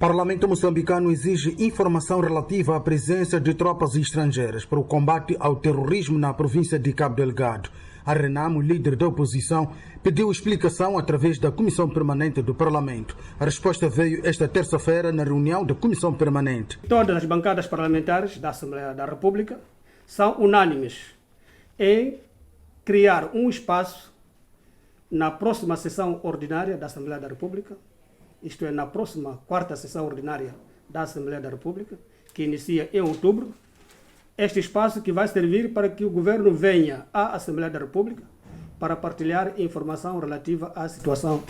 Parlamento moçambicano exige informação relativa à presença de tropas estrangeiras para o combate ao terrorismo na província de Cabo Delgado. A Renamo, líder da oposição, pediu explicação através da Comissão Permanente do Parlamento. A resposta veio esta terça-feira na reunião da Comissão Permanente. Todas as bancadas parlamentares da Assembleia da República são unânimes em criar um espaço na próxima sessão ordinária da Assembleia da República, isto é, na próxima quarta sessão ordinária da Assembleia da República, que inicia em outubro, este espaço que vai servir para que o governo venha à Assembleia da República para partilhar informação relativa à situação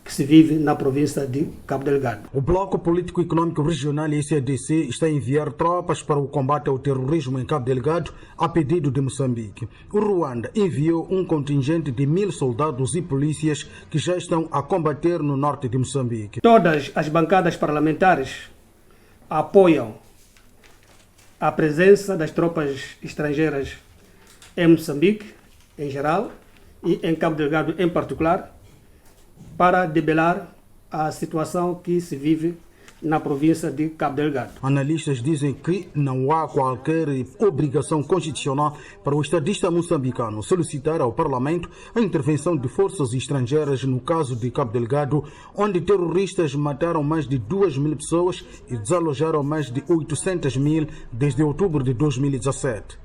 que se vive na província de Cabo Delgado. O Bloco Político Econômico Regional e ECDC está a enviar tropas para o combate ao terrorismo em Cabo Delgado a pedido de Moçambique. O Ruanda enviou um contingente de 1000 soldados e polícias que já estão a combater no norte de Moçambique. Todas as bancadas parlamentares apoiam a presença das tropas estrangeiras em Moçambique, em geral, e em Cabo Delgado em particular, para debelar a situação que se vive na província de Cabo Delgado. Analistas dizem que não há qualquer obrigação constitucional para o estadista moçambicano solicitar ao Parlamento a intervenção de forças estrangeiras no caso de Cabo Delgado, onde terroristas mataram mais de 2.000 pessoas e desalojaram mais de 800.000 desde outubro de 2017.